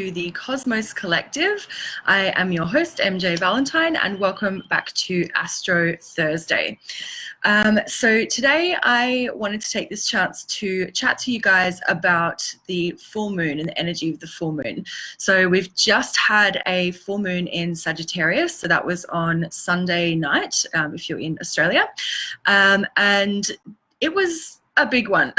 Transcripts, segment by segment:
to the Cosmos Collective. I am your host, MJ Valentine, and welcome back to Astro Thursday. So today I wanted to take this chance to chat to you guys about the full moon and the energy of the full moon. So we've just had a full moon in Sagittarius, so that was on Sunday night, if you're in Australia, and it was a big one.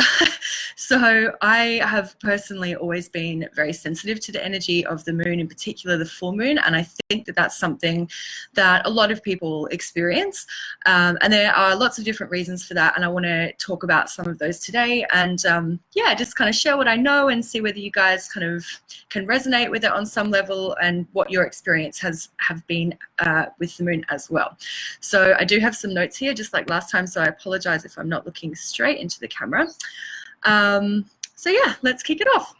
So I have personally always been very sensitive to the energy of the moon, in particular the full moon, and I think that that's something that a lot of people experience, and there are lots of different reasons for that, and I want to talk about some of those today, and yeah, just kind of share what I know and see whether you guys kind of can resonate with it on some level and what your experience have been with the moon as well. So I do have some notes here just like last time, so I apologize if I'm not looking straight into the camera. So yeah, let's kick it off.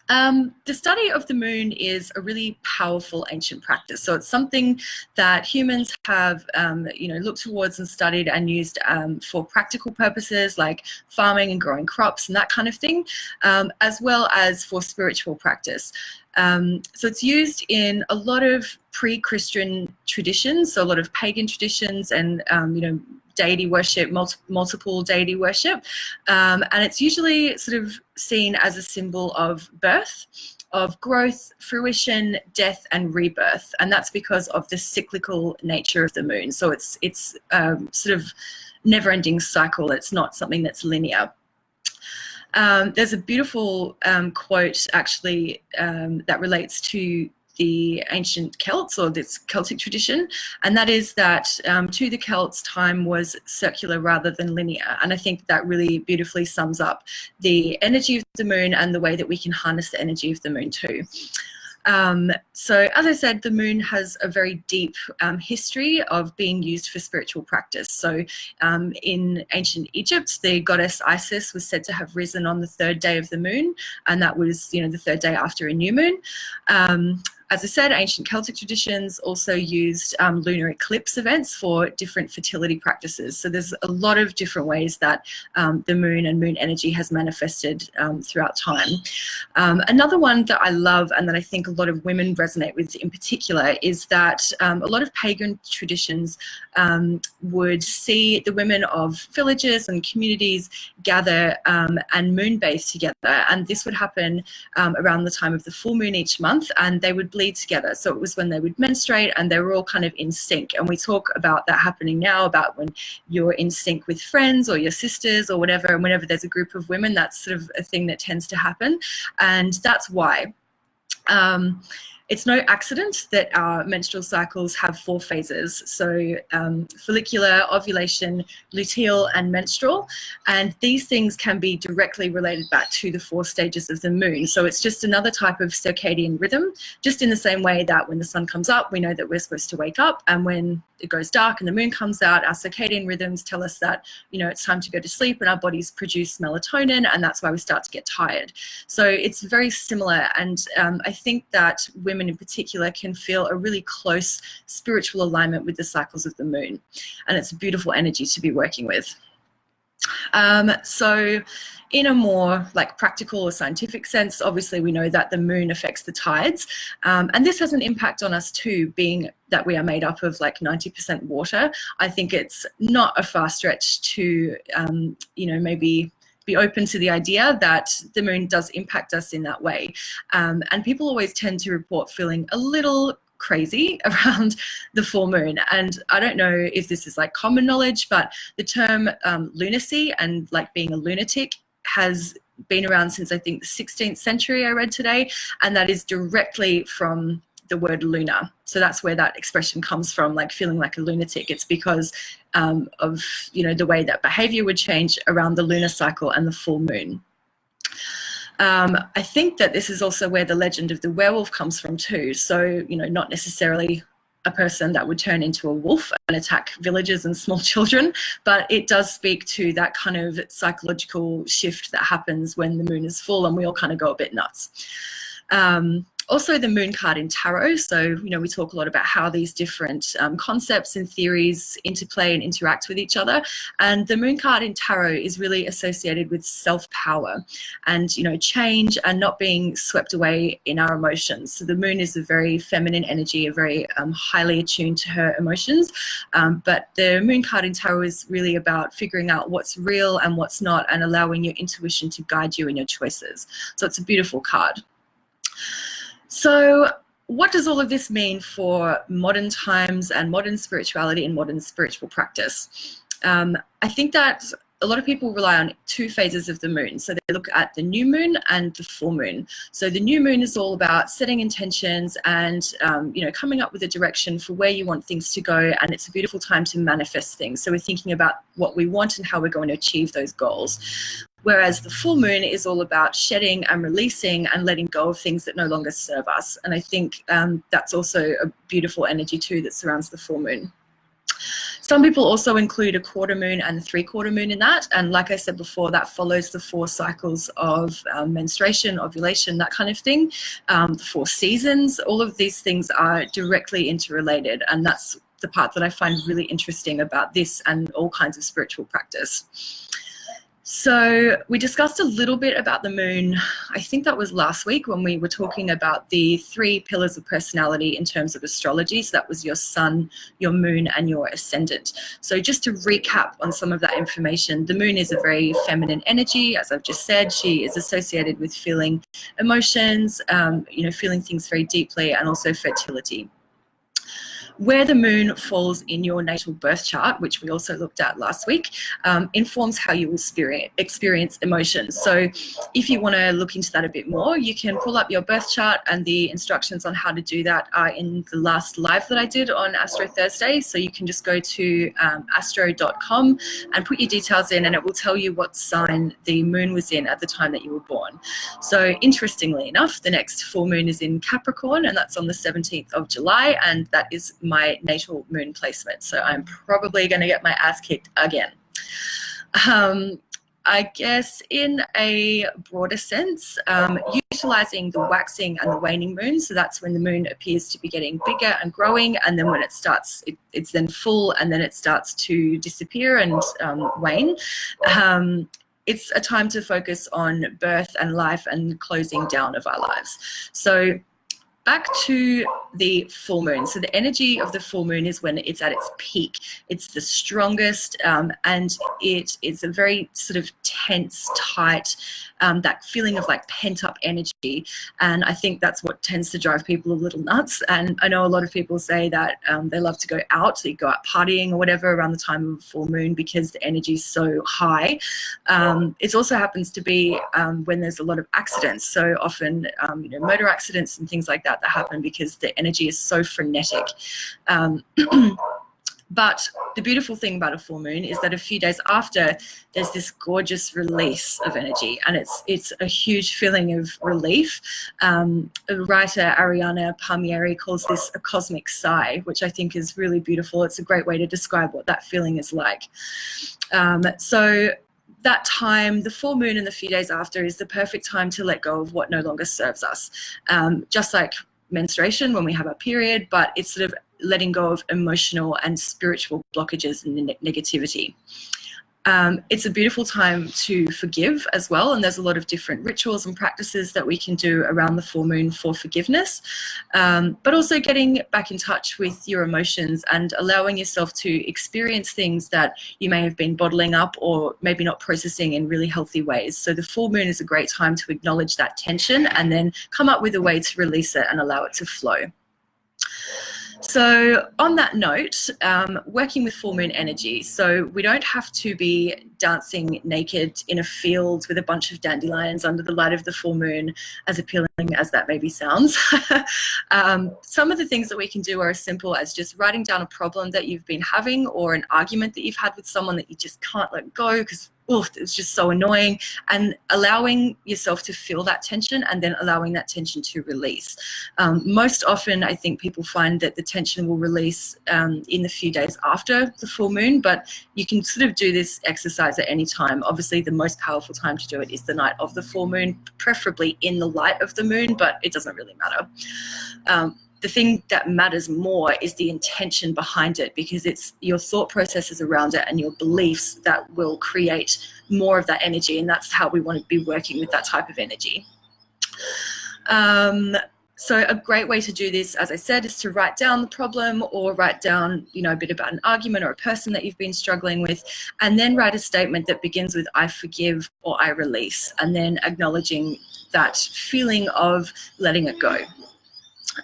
The study of the moon is a really powerful ancient practice. So it's something that humans have, looked towards and studied and used for practical purposes like farming and growing crops and that kind of thing, as well as for spiritual practice. So it's used in a lot of pre-Christian traditions, so a lot of pagan traditions and, deity worship, multiple deity worship. And it's usually sort of seen as a symbol of birth, of growth, fruition, death, and rebirth. And that's because of the cyclical nature of the moon. So it's sort of never-ending cycle. It's not something that's linear. There's a beautiful quote actually that relates to the ancient Celts or this Celtic tradition, and that is that to the Celts time was circular rather than linear, and I think that really beautifully sums up the energy of the moon and the way that we can harness the energy of the moon too. So as I said, the moon has a very deep history of being used for spiritual practice. So in ancient Egypt, the goddess Isis was said to have risen on the third day of the moon, and that was, the third day after a new moon. As I said, ancient Celtic traditions also used lunar eclipse events for different fertility practices. So there's a lot of different ways that the moon and moon energy has manifested throughout time. Another one that I love and that I think a lot of women resonate with in particular is that a lot of pagan traditions would see the women of villages and communities gather and moonbathe together. And this would happen around the time of the full moon each month, and they would bleed together. So it was when they would menstruate and they were all kind of in sync. And we talk about that happening now, about when you're in sync with friends or your sisters or whatever, and whenever there's a group of women, that's sort of a thing that tends to happen. And that's why. It's no accident that our menstrual cycles have 4 phases. So follicular, ovulation, luteal, and menstrual. And these things can be directly related back to the 4 stages of the moon. So it's just another type of circadian rhythm, just in the same way that when the sun comes up, we know that we're supposed to wake up. And when it goes dark and the moon comes out, our circadian rhythms tell us that, it's time to go to sleep, and our bodies produce melatonin, and that's why we start to get tired. So it's very similar. And I think that women in particular can feel a really close spiritual alignment with the cycles of the moon, and it's a beautiful energy to be working with. So in a more like practical or scientific sense, obviously we know that the moon affects the tides, and this has an impact on us too, being that we are made up of like 90% water. I think it's not a far stretch to maybe be open to the idea that the moon does impact us in that way. And people always tend to report feeling a little crazy around the full moon. And I don't know if this is like common knowledge, but the term lunacy and like being a lunatic has been around since I think the 16th century, I read today, and that is directly from the word lunar. So that's where that expression comes from, like feeling like a lunatic. It's because of the way that behavior would change around the lunar cycle and the full moon. I think that this is also where the legend of the werewolf comes from too. So, not necessarily a person that would turn into a wolf and attack villages and small children, but it does speak to that kind of psychological shift that happens when the moon is full and we all kind of go a bit nuts. Also the moon card in tarot. So, you know, we talk a lot about how these different concepts and theories interplay and interact with each other. And the moon card in tarot is really associated with self-power and, you know, change and not being swept away in our emotions. So the moon is a very feminine energy, a very highly attuned to her emotions. But the moon card in tarot is really about figuring out what's real and what's not and allowing your intuition to guide you in your choices. So it's a beautiful card. So what does all of this mean for modern times and modern spirituality and modern spiritual practice? I think that a lot of people rely on two phases of the moon. So they look at the new moon and the full moon. So the new moon is all about setting intentions and, you know, coming up with a direction for where you want things to go. And it's a beautiful time to manifest things. So we're thinking about what we want and how we're going to achieve those goals. Whereas the full moon is all about shedding and releasing and letting go of things that no longer serve us. And I think that's also a beautiful energy too that surrounds the full moon. Some people also include a quarter moon and a 3/4 moon in that. And like I said before, that follows the 4 cycles of menstruation, ovulation, that kind of thing. The 4 seasons, all of these things are directly interrelated. And that's the part that I find really interesting about this and all kinds of spiritual practice. So we discussed a little bit about the moon. I think that was last week when we were talking about the 3 pillars of personality in terms of astrology. So that was your sun, your moon, and your ascendant. So just to recap on some of that information, the moon is a very feminine energy. As I've just said, she is associated with feeling emotions, you know, feeling things very deeply, and also fertility. Where the moon falls in your natal birth chart, which we also looked at last week, informs how you will experience emotions. So if you want to look into that a bit more, you can pull up your birth chart, and the instructions on how to do that are in the last live that I did on Astro Thursday. So you can just go to astro.com and put your details in, and it will tell you what sign the moon was in at the time that you were born. So interestingly enough, the next full moon is in Capricorn, and that's on the 17th of July, and that is my natal moon placement. So I'm probably going to get my ass kicked again. I guess in a broader sense, utilizing the waxing and the waning moon. So that's when the moon appears to be getting bigger and growing. And then when it starts, it's then full, and then it starts to disappear and wane. It's a time to focus on birth and life and closing down of our lives. So back to the full moon. So the energy of the full moon is when it's at its peak. It's the strongest, and it is a very sort of tense, tight, that feeling of like pent up energy. And I think that's what tends to drive people a little nuts. And I know a lot of people say that they love to go out, they go out partying or whatever around the time of a full moon because the energy is so high. It also happens to be when there's a lot of accidents. So often, you know, motor accidents and things like that happen because the energy is so frenetic. But the beautiful thing about a full moon is that a few days after, there's this gorgeous release of energy, and it's a huge feeling of relief. Writer Ariana Palmieri calls this a cosmic sigh, which I think is really beautiful. It's a great way to describe what that feeling is like. So that time, the full moon and the few days after, is the perfect time to let go of what no longer serves us. Just like menstruation when we have our period, but it's sort of letting go of emotional and spiritual blockages and negativity. It's a beautiful time to forgive as well, and there's a lot of different rituals and practices that we can do around the full moon for forgiveness, but also getting back in touch with your emotions and allowing yourself to experience things that you may have been bottling up or maybe not processing in really healthy ways. So the full moon is a great time to acknowledge that tension and then come up with a way to release it and allow it to flow. So on that note, working with full moon energy. So we don't have to be dancing naked in a field with a bunch of dandelions under the light of the full moon, as appealing as that maybe sounds. Some of the things that we can do are as simple as just writing down a problem that you've been having or an argument that you've had with someone that you just can't let go because oh, it's just so annoying, and allowing yourself to feel that tension and then allowing that tension to release. Most often, I think people find that the tension will release in the few days after the full moon, but you can sort of do this exercise at any time. Obviously, the most powerful time to do it is the night of the full moon, preferably in the light of the moon, but it doesn't really matter. The thing that matters more is the intention behind it, because it's your thought processes around it and your beliefs that will create more of that energy, and that's how we want to be working with that type of energy. So a great way to do this, as I said, is to write down the problem, or write down, a bit about an argument or a person that you've been struggling with, and then write a statement that begins with "I forgive" or "I release," and then acknowledging that feeling of letting it go.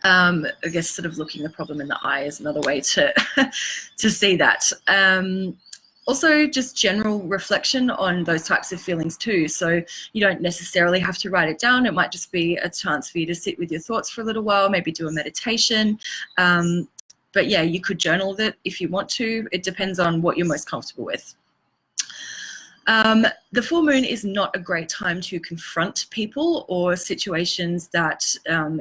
I guess sort of looking the problem in the eye is another way to to see that. Also, just general reflection on those types of feelings too. So you don't necessarily have to write it down. It might just be a chance for you to sit with your thoughts for a little while, maybe do a meditation. But yeah, you could journal it if you want to. It depends on what you're most comfortable with. The full moon is not a great time to confront people or situations that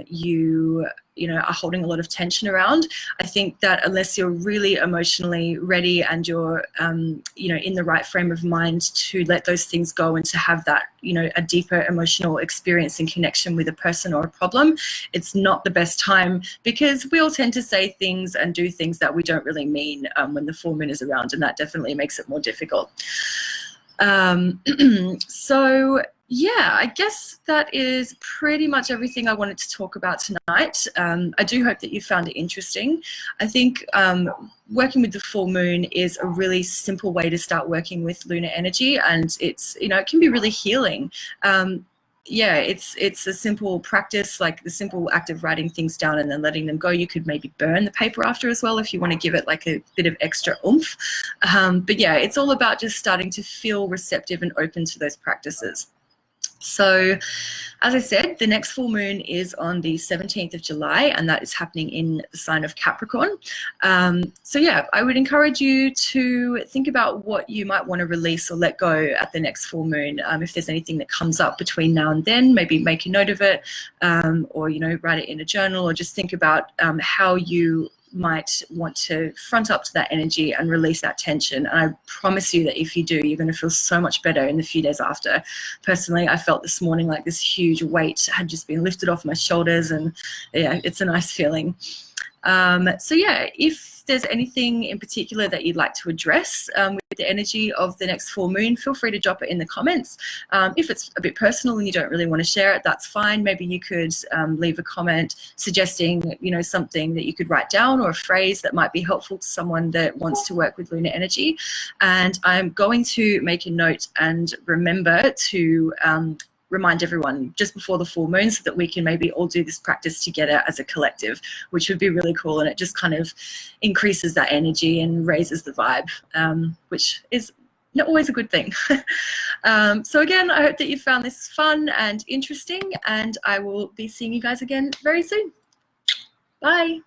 you are holding a lot of tension around. I think that unless you're really emotionally ready and you're in the right frame of mind to let those things go and to have that a deeper emotional experience and connection with a person or a problem, it's not the best time, because we all tend to say things and do things that we don't really mean when the full moon is around, and that definitely makes it more difficult. So yeah, I guess that is pretty much everything I wanted to talk about tonight. I do hope that you found it interesting. I think working with the full moon is a really simple way to start working with lunar energy, and it's, it can be really healing. Yeah, it's a simple practice, like the simple act of writing things down and then letting them go. You could maybe burn the paper after as well if you want to give it like a bit of extra oomph. But yeah, it's all about just starting to feel receptive and open to those practices. So, as I said, the next full moon is on the 17th of July, and that is happening in the sign of Capricorn. So yeah, I would encourage you to think about what you might want to release or let go at the next full moon. If there's anything that comes up between now and then, maybe make a note of it, or write it in a journal, or just think about how you might want to front up to that energy and release that tension. And I promise you that if you do, you're going to feel so much better in the few days after. Personally, I felt this morning like this huge weight had just been lifted off my shoulders, and yeah, it's a nice feeling. So yeah, if there's anything in particular that you'd like to address with the energy of the next full moon, feel free to drop it in the comments. If it's a bit personal and you don't really want to share it, that's fine. Maybe you could leave a comment suggesting, something that you could write down, or a phrase that might be helpful to someone that wants to work with lunar energy. And I'm going to make a note and remember to remind everyone just before the full moon, so that we can maybe all do this practice together as a collective, which would be really cool. And it just kind of increases that energy and raises the vibe, which is not always a good thing. So again, I hope that you found this fun and interesting, and I will be seeing you guys again very soon. Bye.